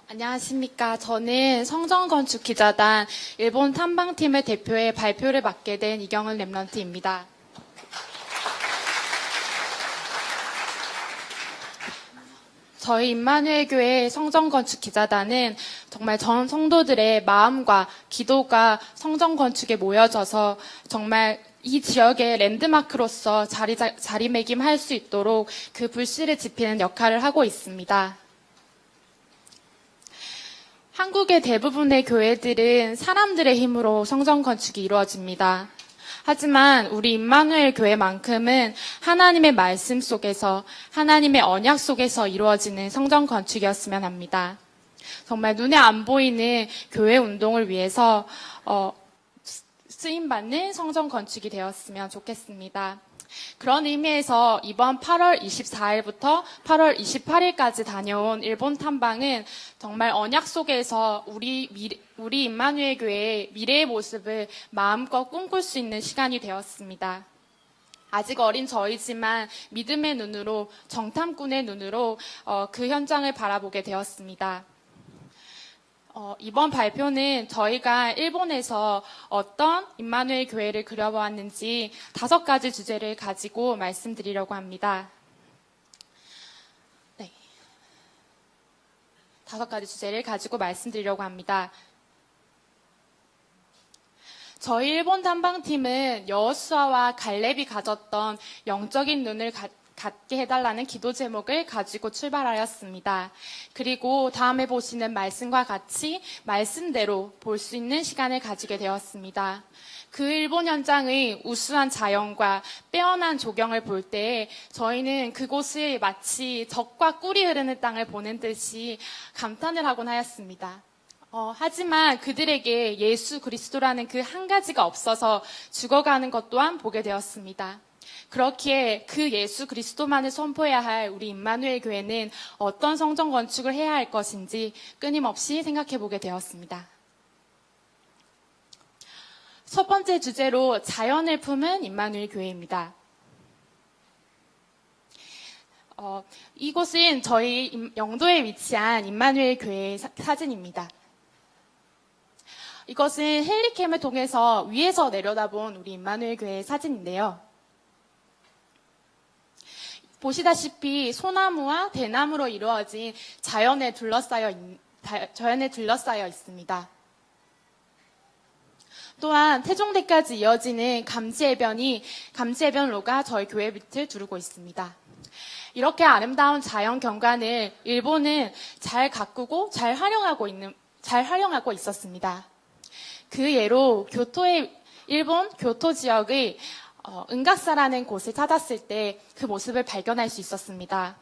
안녕하십니까. 저는 성전건축기자단 일본 탐방팀의 대표에 발표를 맡게 된 이경은 랩런트입니다. 저희 임마누엘 교회 성전건축기자단은 정말 전 성도들의 마음과 기도가 성전건축에 모여져서 정말 이 지역의 랜드마크로서 자리매김할 수 있도록 그 불씨를 지피는 역할을 하고 있습니다. 한국의 대부분의 교회들은 사람들의 힘으로 성전 건축이 이루어집니다. 하지만 우리 임마누엘 교회만큼은 하나님의 말씀 속에서 하나님의 언약 속에서 이루어지는 성전 건축이었으면 합니다. 정말 눈에 안 보이는 교회 운동을 위해서 쓰임받는 성전 건축이 되었으면 좋겠습니다. 그런 의미에서 이번 8월 24일부터 8월 28일까지 다녀온 일본 탐방은 정말 언약 속에서 우리 임마누엘 교회의 미래의 모습을 마음껏 꿈꿀 수 있는 시간이 되었습니다. 아직 어린 저희지만 믿음의 눈으로, 정탐꾼의 눈으로 그 현장을 바라보게 되었습니다. 이번 발표는 저희가 일본에서 어떤 임마누엘 교회를 그려보았는지 5가지 주제를 가지고 말씀드리려고 합니다. 네. 5가지 주제를 가지고 말씀드리려고 합니다. 저희 일본 탐방팀은 여호수아와 갈렙이 가졌던 영적인 눈을 갖게 해달라는 기도 제목을 가지고 출발하였습니다. 그리고 다음에 보시는 말씀과 같이 말씀대로 볼 수 있는 시간을 가지게 되었습니다. 그 일본 현장의 우수한 자연과 빼어난 조경을 볼 때 저희는 그곳을 마치 젖과 꿀이 흐르는 땅을 보는 듯이 감탄을 하곤 하였습니다. 하지만 그들에게 예수 그리스도라는 그 한 가지가 없어서 죽어가는 것 또한 보게 되었습니다. 그렇기에 그 예수 그리스도만을 선포해야 할 우리 임마누엘 교회는 어떤 성전 건축을 해야 할 것인지 끊임없이 생각해 보게 되었습니다. 첫 번째 주제로 자연을 품은 임마누엘 교회입니다. 이곳은 저희 영도에 위치한 임마누엘 교회의 사진입니다. 이것은 헬리캠을 통해서 위에서 내려다본 우리 임마누엘 교회의 사진인데요. 보시다시피 소나무와 대나무로 이루어진 자연에 둘러싸여 있습니다. 또한 태종대까지 이어지는 감지해변로가 저희 교회 밑을 두르고 있습니다. 이렇게 아름다운 자연 경관을 일본은 잘 가꾸고 잘 활용하고 있었습니다. 그 예로 일본 교토 지역의 은각사라는 곳을 찾았을 때 그 모습을 발견할 수 있었습니다.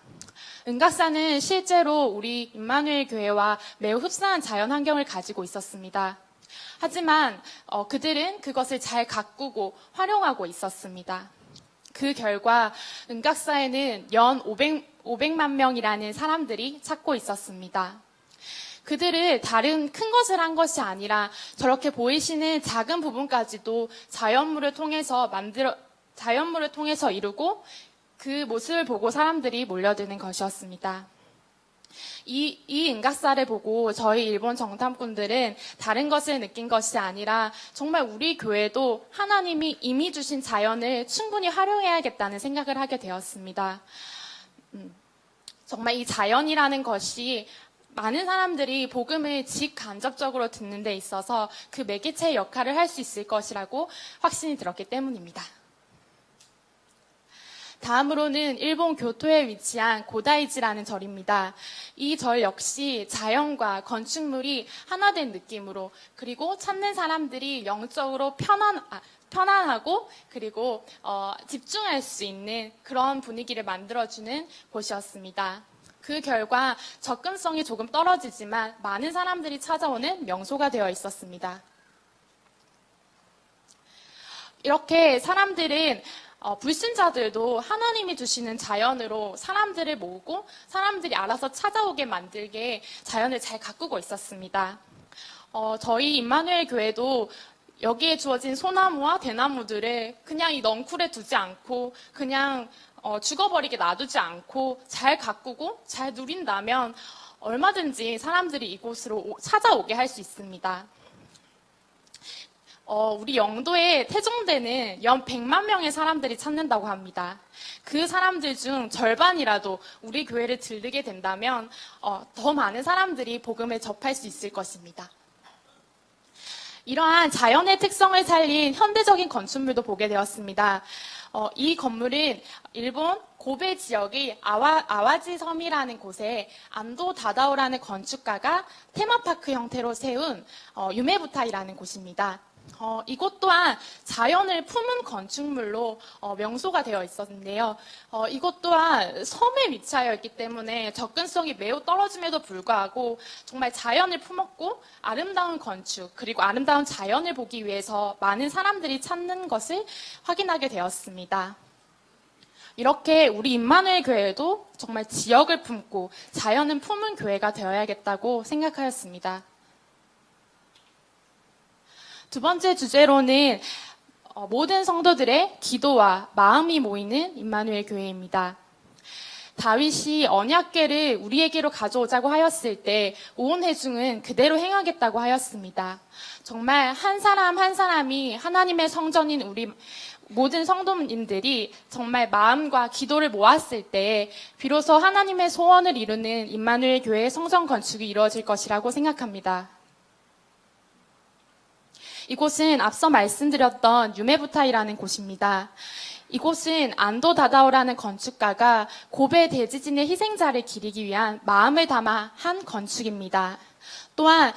은각사는 실제로 우리 임마누엘 교회와 매우 흡사한 자연 환경을 가지고 있었습니다. 하지만 그들은 그것을 잘 가꾸고 활용하고 있었습니다. 그 결과 은각사에는 연 500만 명이라는 사람들이 찾고 있었습니다. 그들을 다른 큰 것을 한 것이 아니라 저렇게 보이시는 작은 부분까지도 자연물을 통해서 이루고 그 모습을 보고 사람들이 몰려드는 것이었습니다. 이 은각사를 보고 저희 일본 정탐꾼들은 다른 것을 느낀 것이 아니라 정말 우리 교회도 하나님이 이미 주신 자연을 충분히 활용해야겠다는 생각을 하게 되었습니다. 정말 이 자연이라는 것이 많은 사람들이 복음을 직간접적으로 듣는 데 있어서 그 매개체의 역할을 할 수 있을 것이라고 확신이 들었기 때문입니다. 다음으로는 일본 교토에 위치한 고다이지라는 절입니다. 이 절 역시 자연과 건축물이 하나 된 느낌으로, 그리고 찾는 사람들이 영적으로 편안하고 그리고 집중할 수 있는 그런 분위기를 만들어주는 곳이었습니다. 그 결과 접근성이 조금 떨어지지만 많은 사람들이 찾아오는 명소가 되어 있었습니다. 이렇게 사람들은 불신자들도 하나님이 주시는 자연으로 사람들을 모으고 사람들이 알아서 찾아오게 만들게 자연을 잘 가꾸고 있었습니다. 저희 임마누엘 교회도 여기에 주어진 소나무와 대나무들을 그냥 이 넝쿨에 두지 않고 그냥 죽어버리게 놔두지 않고 잘 가꾸고 잘 누린다면 얼마든지 사람들이 이곳으로 찾아오게 할 수 있습니다. 우리 영도의 태종대는 연 100만 명의 사람들이 찾는다고 합니다. 그 사람들 중 절반이라도 우리 교회를 들르게 된다면 더 많은 사람들이 복음을 접할 수 있을 것입니다. 이러한 자연의 특성을 살린 현대적인 건축물도 보게 되었습니다. 이 건물은 일본 고베 지역의 아와지 섬이라는 곳에 안도 다다오라는 건축가가 테마파크 형태로 세운 유메부타이라는 곳입니다. 이곳 또한 자연을 품은 건축물로 명소가 되어 있었는데요. 이곳 또한 섬에 위치하여 있기 때문에 접근성이 매우 떨어짐에도 불구하고 정말 자연을 품었고 아름다운 건축 그리고 아름다운 자연을 보기 위해서 많은 사람들이 찾는 것을 확인하게 되었습니다. 이렇게 우리 임마누엘 교회도 정말 지역을 품고 자연을 품은 교회가 되어야겠다고 생각하였습니다. 두 번째 주제로는 모든 성도들의 기도와 마음이 모이는 임마누엘 교회입니다. 다윗이 언약궤를 우리에게로 가져오자고 하였을 때 온 회중은 그대로 행하겠다고 하였습니다. 정말 한 사람 한 사람이 하나님의 성전인 우리 모든 성도님들이 정말 마음과 기도를 모았을 때 비로소 하나님의 소원을 이루는 임마누엘 교회의 성전 건축이 이루어질 것이라고 생각합니다. 이곳은 앞서 말씀드렸던 유메부타이라는 곳입니다. 이곳은 안도 다다오라는 건축가가 고베 대지진의 희생자를 기리기 위한 마음을 담아 한 건축입니다. 또한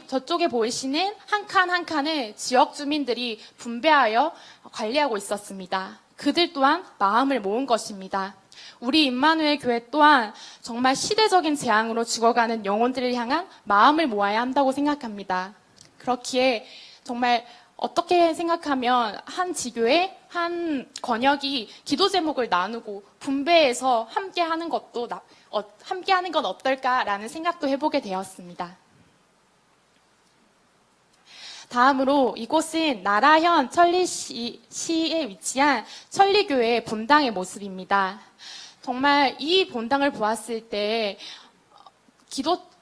저쪽에 보이시는 한 칸 한 칸을 지역 주민들이 분배하여 관리하고 있었습니다. 그들 또한 마음을 모은 것입니다. 우리 임마누엘 교회 또한 정말 시대적인 재앙으로 죽어가는 영혼들을 향한 마음을 모아야 한다고 생각합니다. 그렇기에 정말 어떻게 생각하면 한 지교회, 한 권역이 기도 제목을 나누고 분배해서 함께하는 건 어떨까라는 생각도 해보게 되었습니다. 다음으로 이곳은 나라현 천리시에 위치한 천리교회 본당의 모습입니다. 정말 이 본당을 보았을 때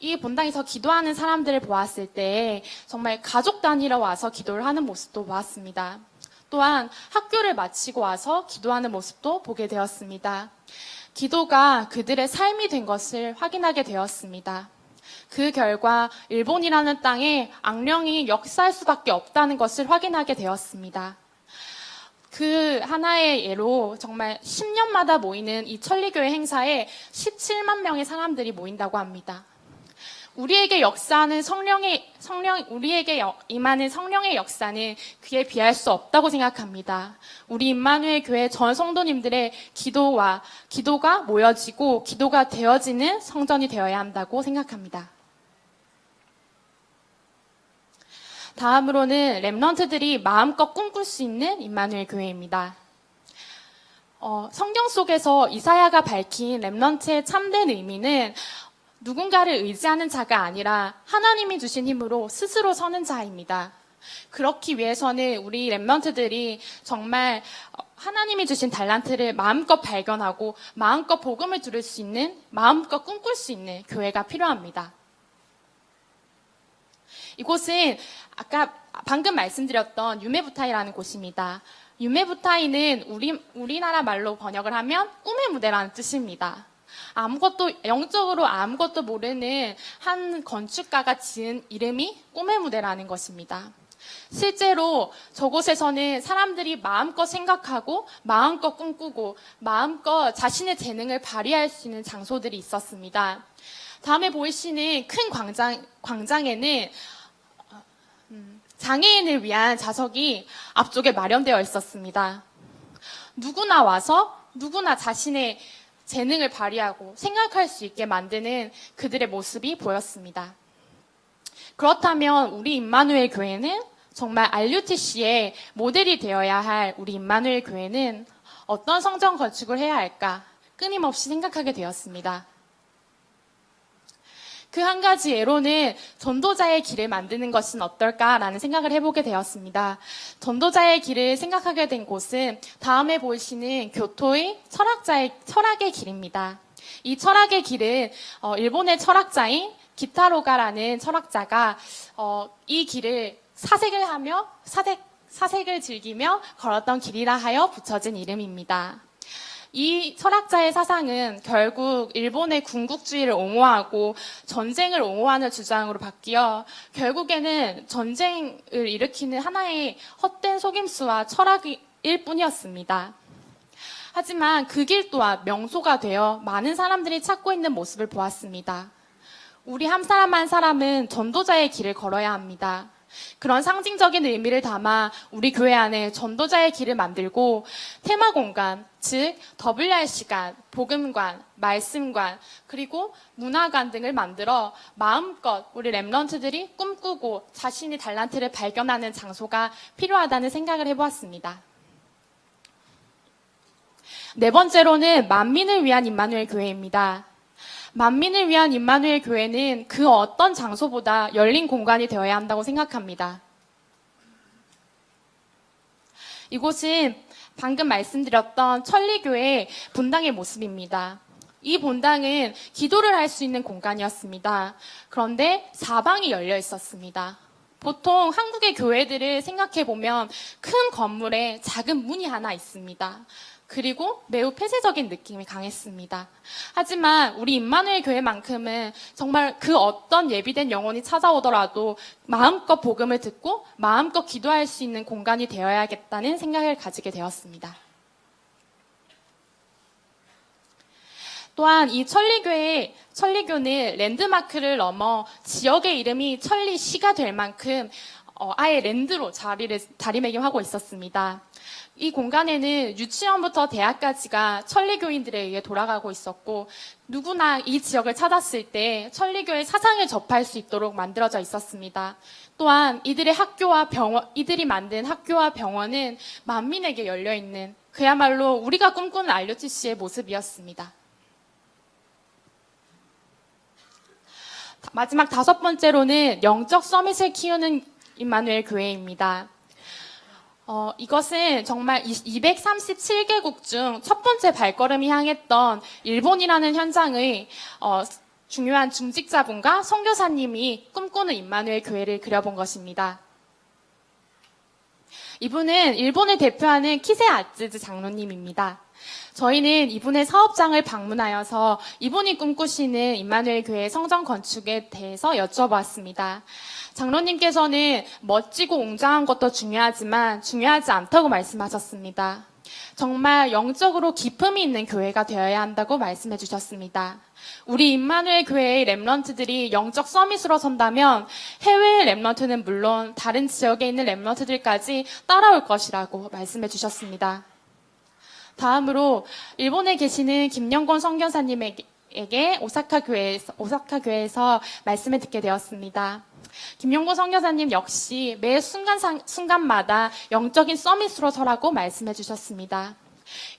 이 본당에서 기도하는 사람들을 보았을 때 정말 가족 단위로 와서 기도를 하는 모습도 보았습니다. 또한 학교를 마치고 와서 기도하는 모습도 보게 되었습니다. 기도가 그들의 삶이 된 것을 확인하게 되었습니다. 그 결과 일본이라는 땅에 악령이 역사할 수밖에 없다는 것을 확인하게 되었습니다. 그 하나의 예로 정말 10년마다 모이는 이 천리교회 행사에 17만 명의 사람들이 모인다고 합니다. 우리에게 임하는 성령의 역사는 그에 비할 수 없다고 생각합니다. 우리 임마누엘 교회 전 성도님들의 기도가 모여지고 기도가 되어지는 성전이 되어야 한다고 생각합니다. 다음으로는 렘넌트들이 마음껏 꿈꿀 수 있는 임마누엘 교회입니다. 성경 속에서 이사야가 밝힌 렘넌트의 참된 의미는 누군가를 의지하는 자가 아니라 하나님이 주신 힘으로 스스로 서는 자입니다. 그렇기 위해서는 우리 렘넌트들이 정말 하나님이 주신 달란트를 마음껏 발견하고 마음껏 복음을 들을 수 있는, 마음껏 꿈꿀 수 있는 교회가 필요합니다. 이곳은 방금 말씀드렸던 유메부타이라는 곳입니다. 유메부타이는 우리나라 말로 번역을 하면 꿈의 무대라는 뜻입니다. 영적으로 아무것도 모르는 한 건축가가 지은 이름이 꿈의 무대라는 것입니다. 실제로 저곳에서는 사람들이 마음껏 생각하고 마음껏 꿈꾸고 마음껏 자신의 재능을 발휘할 수 있는 장소들이 있었습니다. 다음에 보이시는 큰 광장에는 장애인을 위한 좌석이 앞쪽에 마련되어 있었습니다. 누구나 와서 누구나 자신의 재능을 발휘하고 생각할 수 있게 만드는 그들의 모습이 보였습니다. 그렇다면 우리 임마누엘 교회는 정말 RUTC의 모델이 되어야 할 우리 임마누엘 교회는 어떤 성전 건축을 해야 할까 끊임없이 생각하게 되었습니다. 그 한 가지 예로는 전도자의 길을 만드는 것은 어떨까라는 생각을 해보게 되었습니다. 전도자의 길을 생각하게 된 곳은 다음에 보이시는 교토의 철학의 길입니다. 이 철학의 길은 일본의 철학자인 기타로가라는 철학자가 이 길을 사색을 즐기며 걸었던 길이라 하여 붙여진 이름입니다. 이 철학자의 사상은 결국 일본의 군국주의를 옹호하고 전쟁을 옹호하는 주장으로 바뀌어 결국에는 전쟁을 일으키는 하나의 헛된 속임수와 철학일 뿐이었습니다. 하지만 그 길 또한 명소가 되어 많은 사람들이 찾고 있는 모습을 보았습니다. 우리 한 사람 한 사람은 전도자의 길을 걸어야 합니다. 그런 상징적인 의미를 담아 우리 교회 안에 전도자의 길을 만들고 테마 공간, 즉 WR시간, 복음관, 말씀관, 그리고 문화관 등을 만들어 마음껏 우리 렘넌트들이 꿈꾸고 자신의 달란트를 발견하는 장소가 필요하다는 생각을 해보았습니다. 네 번째로는 만민을 위한 임마누엘 교회입니다. 만민을 위한 임마누엘 교회는 그 어떤 장소보다 열린 공간이 되어야 한다고 생각합니다. 이곳은 방금 말씀드렸던 천리교회 본당의 모습입니다. 이 본당은 기도를 할 수 있는 공간이었습니다. 그런데 사방이 열려 있었습니다. 보통 한국의 교회들을 생각해 보면 큰 건물에 작은 문이 하나 있습니다. 그리고 매우 폐쇄적인 느낌이 강했습니다. 하지만 우리 임마누엘 교회만큼은 정말 그 어떤 예비된 영혼이 찾아오더라도 마음껏 복음을 듣고 마음껏 기도할 수 있는 공간이 되어야겠다는 생각을 가지게 되었습니다. 또한 이 천리교는 랜드마크를 넘어 지역의 이름이 천리시가 될 만큼 아예 랜드로 자리매김하고 있었습니다. 이 공간에는 유치원부터 대학까지가 천리교인들에 의해 돌아가고 있었고 누구나 이 지역을 찾았을 때 천리교의 사상을 접할 수 있도록 만들어져 있었습니다. 또한 이들이 만든 학교와 병원은 만민에게 열려있는 그야말로 우리가 꿈꾸는 RUTC의 모습이었습니다. 마지막 다섯 번째로는 영적 서밋을 키우는 임마누엘 교회입니다. 이것은 정말 237개국 중 첫 번째 발걸음이 향했던 일본이라는 현장의 중요한 중직자분과 선교사님이 꿈꾸는 임마누엘 교회를 그려본 것입니다. 이분은 일본을 대표하는 키세 아츠즈 장로님입니다. 저희는 이분의 사업장을 방문하여서 이분이 꿈꾸시는 임마누엘 교회 성전 건축에 대해서 여쭤보았습니다. 장로님께서는 멋지고 웅장한 것도 중요하지만 중요하지 않다고 말씀하셨습니다. 정말 영적으로 기품이 있는 교회가 되어야 한다고 말씀해 주셨습니다. 우리 임마누엘 교회의 렘넌트들이 영적 서밋으로 선다면 해외의 렘넌트는 물론 다른 지역에 있는 рем넌트들까지 따라올 것이라고 말씀해 주셨습니다. 다음으로 일본에 계시는 김영곤 선교사님에게 오사카 교회에서 말씀을 듣게 되었습니다. 김용곤 선교사님 역시 매 순간마다 영적인 서밋으로 서라고 말씀해 주셨습니다.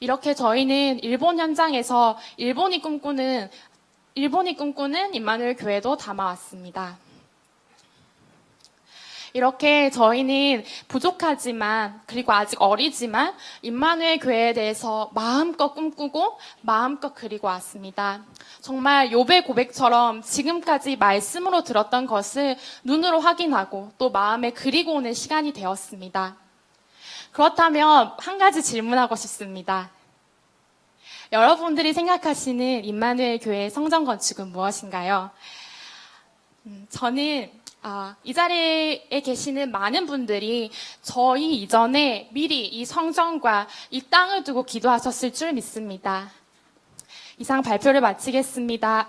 이렇게 저희는 일본 현장에서 일본이 꿈꾸는 임마누엘 교회도 담아왔습니다. 이렇게 저희는 부족하지만 그리고 아직 어리지만 임마누엘 교회에 대해서 마음껏 꿈꾸고 마음껏 그리고 왔습니다. 정말 욥의 고백처럼 지금까지 말씀으로 들었던 것을 눈으로 확인하고 또 마음에 그리고 오는 시간이 되었습니다. 그렇다면 한 가지 질문하고 싶습니다. 여러분들이 생각하시는 임마누엘 교회의 성전 건축은 무엇인가요? 저는 이 자리에 계시는 많은 분들이 저희 이전에 미리 이 성전과 이 땅을 두고 기도하셨을 줄 믿습니다. 이상 발표를 마치겠습니다.